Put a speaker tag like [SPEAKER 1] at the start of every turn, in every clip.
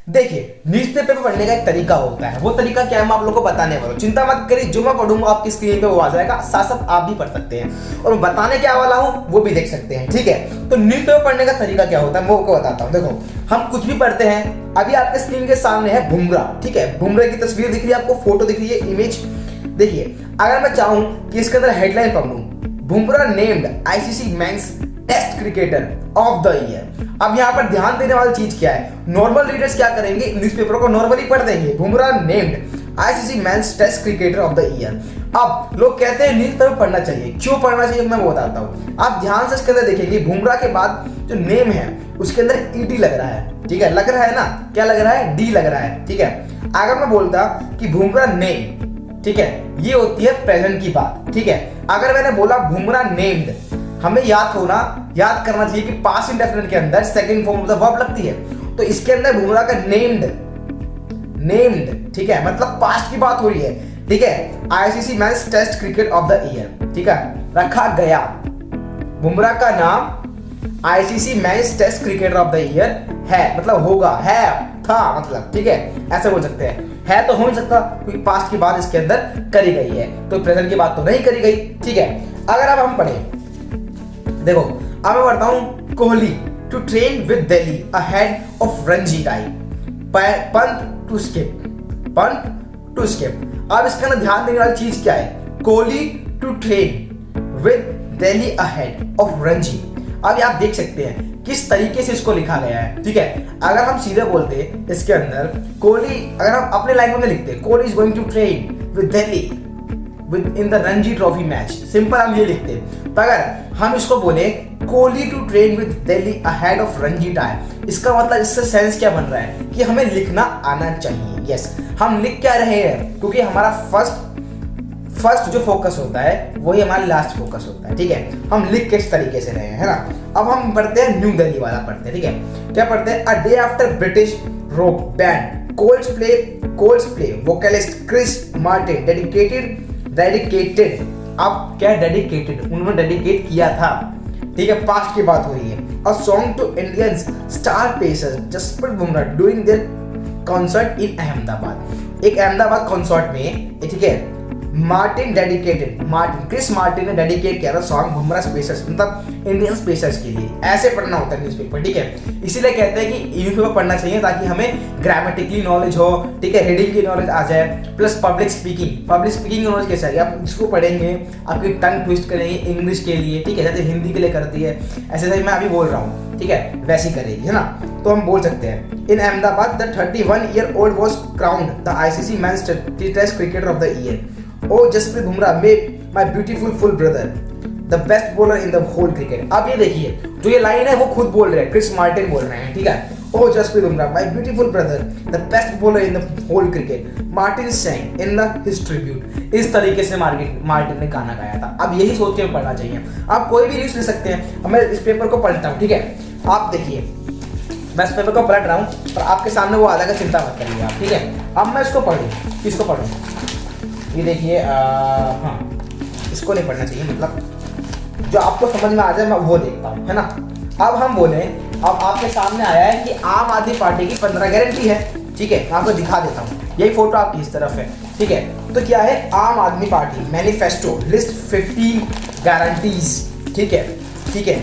[SPEAKER 1] देखिए, न्यूज़पेपर पढ़ने का एक तरीका होता है, वो तरीका क्या है मैं आप लोगों को बताने वाला हूँ। चिंता मत करिए, जो मैं पढ़ूंगा आपकी स्क्रीन पे वो आ जाएगा, साथ साथ आप भी पढ़ सकते हैं और मैं बताने क्या वाला हूँ वो भी देख सकते हैं। ठीक है, तो न्यूज़पेपर पढ़ने का तरीका क्या होता है मैं आपको बताता हूँ। देखो, हम कुछ भी पढ़ते हैं, अभी आपके स्क्रीन के सामने है बुमराह। ठीक है, बुमराह की तस्वीर दिख रही है आपको, फोटो दिख रही है, इमेज। देखिए, अगर मैं चाहूँ कि इसके अंदर हेडलाइन पढ़ लूँ, Bumrah named ICC men's test cricketer of the year. अब यहाँ पर ध्यान देने वाली चीज क्या है, नॉर्मल रीडर्स क्या करेंगे, न्यूज़पेपर को नॉर्मली पढ़ देंगे, Bumrah named ICC men's test cricketer of the year. अब लोग कहते हैं न्यूज़पेपर पढ़ना चाहिए, क्यों पढ़ना चाहिए मैं वो बताता हूँ। आप ध्यान से इसके अंदर देखेंगे, बुमराह के बाद जो नेम है उसके अंदर ईडी लग रहा है। ठीक है, लग रहा है ना, क्या लग रहा है, डी लग रहा है। ठीक है, अगर मैं बोलता कि बुमराह नेम, ठीक है, ये होती है प्रेजेंट की बात। ठीक है, अगर मैंने बोला बुमराह नेम्ड, हमें याद करना चाहिए कि पास्ट इंडेफिनिट के अंदर second form of the verb लगती है, तो इसके अंदर बुमराह का नेम्ड, ठीक है, मतलब पास्ट की बात हो रही है। ठीक है, ICC men's test cricket of the year, ठीक है, रखा गया, बुमराह का नाम ICC men's test cricketer of the year है, मतलब होगा, है, था, मतलब। ठीक है, ऐसे बोल सकते हैं, है तो हो नहीं सकता क्योंकि पास्ट की बात इसके अंदर करी गई है, तो प्रेजेंट की बात तो नहीं करी गई। ठीक है, अगर अब हम पढ़ें, देखो अब मैं पढ़ता हूं, Kohli to train with Delhi ahead of Ranji tie, Pant to skip. अब इसके अंदर ध्यान देने वाली चीज क्या है, Kohli to train with Delhi ahead of Ranji. अब आप देख सकते हैं किस तरीके से इसको लिखा गया है। ठीक है, अगर हम सीधे बोलते इसके अंदर कोहली, अगर हम अपने लैंग्वेज में लिखते Kohli is going to train with Delhi in the Ranji trophy match, simple हम ये लिखते। तो अगर हम इसको बोले Kohli to train with Delhi ahead of Ranji tie, इसका मतलब इससे सेंस क्या बन रहा है कि हमें लिखना आना चाहिए। यस, हम लिख क्या रहे हैं, क्योंकि हमारा फर्स्ट जो फोकस होता है वही हमारा लास्ट फोकस होता है। ठीक है, हम लिख किस तरीके से रहे हैं, है ना। अब हम पढ़ते हैं न्यू दिल्ली वाला पढ़ते हैं। ठीक है, क्या पढ़ते हैं, a day after British rock band Coldplay vocalist Chris Martin dedicated, अब क्या है, डेडिकेटेड, उन्होंने डेडिकेट किया था। ठीक है, पास्ट की बात हो रही है, a song to Indian star pacer Jasprit Bumrah during their concert in Ahmedabad. एक अहमदाबाद कॉन्सर्ट में, ठीक है, क्रिस मार्टिन ने डेडिकेट किया था सॉन्ग बुमराह स्पेसर्स, मतलब इंडियन स्पेसर्स के लिए। ऐसे पढ़ना होता है न्यूज़पेपर। ठीक है, इसीलिए कहते हैं कि न्यूज़पेपर पढ़ना चाहिए ताकि हमें ग्रामेटिकली नॉलेज हो, ठीक है, रीडिंग की नॉलेज आ जाए, प्लस पब्लिक स्पीकिंग की नॉलेज कैसे आएगी, आप इसको पढ़ेंगे, आपकी टंग ट्विस्ट करेंगे इंग्लिश के लिए। ठीक है, जैसे हिंदी के लिए करती है, ऐसे मैं अभी बोल रहा हूँ, ठीक है, वैसी करेगी, है ना। तो हम बोल सकते हैं, in Ahmedabad the 31-year-old was crowned the ICC men's test cricketer of the year. Oh, Jasprit Bumrah, my beautiful full brother, the best bowler in the whole cricket. अब ये देखिए, जो ये लाइन है वो खुद बोल रहे हैं, क्रिस मार्टिन बोल रहे हैं। ठीक है, Oh, Jasprit Bumrah, my beautiful brother, the best bowler in the whole cricket. Martin sang in his tribute. इस तरीके से मार्टिन ने गाना गाया था। अब यही सोच के पढ़ना चाहिए। आप कोई भी न्यूज़ ले सकते हैं। अब मैं इस पेपर को पढ़ता हूँ। ठीक है, आप देखिए, मैं इस पेपर को पलट रहा हूँ और आपके सामने वो आ जाएगा, चिंता मत करिए आप। ठीक है, अब मैं इसको पढ़ूँ, किसको पढ़ूँ, ये देखिए, हाँ, इसको नहीं पढ़ना चाहिए, मतलब जो आपको समझ में आ जाए मैं वो देखता हूँ, है ना। अब हम बोले, अब आपके सामने आया है कि आम आदमी पार्टी की 15 गारंटी है। ठीक है, मैं आपको दिखा देता हूँ, यही फोटो आपकी इस तरफ है। ठीक है, तो क्या है, आम आदमी पार्टी मैनिफेस्टो लिस्ट 15 गारंटीज। ठीक है,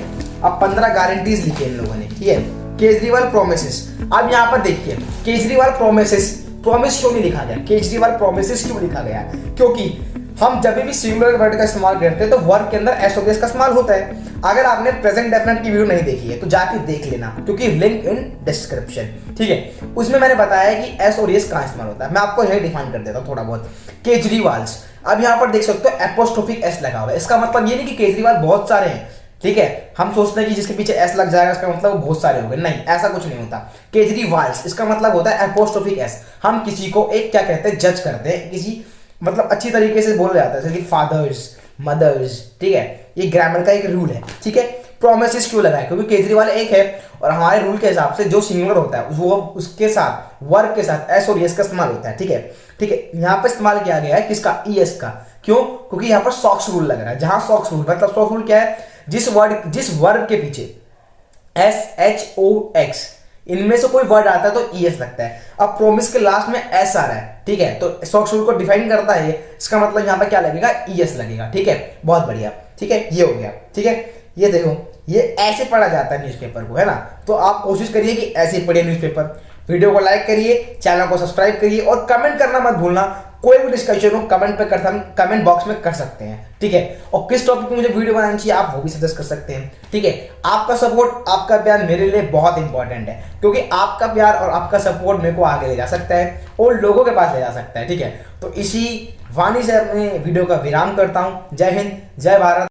[SPEAKER 1] अब 15 गारंटीज लिखे इन लोगों ने। ठीक है, केजरीवाल प्रोमिसेस। अब यहाँ पर देखिए, केजरीवाल प्रोमिसेस, प्रॉमिस क्यों नहीं लिखा गया, केजरीवाल प्रोमिसेस क्यों लिखा गया, क्योंकि हम जब भी सिंगुलर वर्ड का इस्तेमाल करते हैं तो वर्ब के अंदर एस और एस का इस्तेमाल होता है। अगर आपने प्रेजेंट डेफिनेट की वीडियो नहीं देखी है तो जाके देख लेना, क्योंकि लिंक इन डिस्क्रिप्शन। ठीक है, उसमें मैंने बताया कि एस और एस कहाँ इस्तेमाल होता है। मैं आपको यही डिफाइन कर देता हूँ थोड़ा बहुत। केजरीवाल्स, अब यहाँ पर देख सकते हो एपोस्ट्रोफिक एस लगा हुआ है। इसका मतलब ये नहीं कि केजरीवाल बहुत सारे हैं। ठीक है, हम सोचते हैं कि जिसके पीछे एस लग जाएगा इसका मतलब वो बहुत सारे हो गए, नहीं, ऐसा कुछ नहीं होता। केजरीवाल्स, इसका मतलब होता है एपोस्ट्रोफिक एस। हम किसी को एक क्या कहते हैं, जज करते हैं, किसी मतलब अच्छी तरीके से बोला जाता है, जैसे कि फादर्स, मदर्स। ठीक है, ये ग्रामर का एक रूल है। ठीक है, प्रोमिसेस क्यों लगा है, क्योंकि केजरीवाल एक है और हमारे रूल के हिसाब से जो सिंगुलर होता है वो उसके साथ वर्ब के साथ एस और एस का इस्तेमाल होता है। ठीक है, यहाँ पे इस्तेमाल किया गया है किसका, ईएस का। क्यों, क्योंकि यहाँ पर सॉक्स रूल लग रहा है। जहां सॉक्स रूल, मतलब सॉक्स रूल क्या है, जिस वर्ब के पीछे SHOX इनमें से कोई वर्ड आता है तो ईएस लगता है। अब प्रोमिस के लास्ट में एस आ रहा है, ठीक है, तो शॉक शूट को डिफाइन करता है, इसका मतलब यहाँ पे क्या लगेगा, ईएस लगेगा, ठीक है, बहुत बढ़िया, ठीक है, ये हो गया, ठीक है। ये देखो, ये ऐसे पढ़ा जाता है न्यूज़पेपर को, है ना। तो आप कोशिश करिए कि ऐसे ही पढ़िए न्यूज़पेपर। वीडियो को लाइक करिए, चैनल को सब्सक्राइब करिए और कमेंट करना मत भूलना। कोई भी डिस्कशन हो कमेंट बॉक्स में कर सकते हैं, ठीक है। और किस टॉपिक पे मुझे वीडियो बनानी चाहिए आप वो भी सजेस्ट कर सकते हैं, ठीक है। आपका सपोर्ट, आपका प्यार मेरे लिए बहुत इंपॉर्टेंट है, क्योंकि आपका प्यार और आपका सपोर्ट मेरे को आगे ले जा सकता है और लोगों के पास ले जा सकता है, ठीक है। तो इसी वाणी से अपने वीडियो का विराम करता हूं। जय हिंद, जय भारत।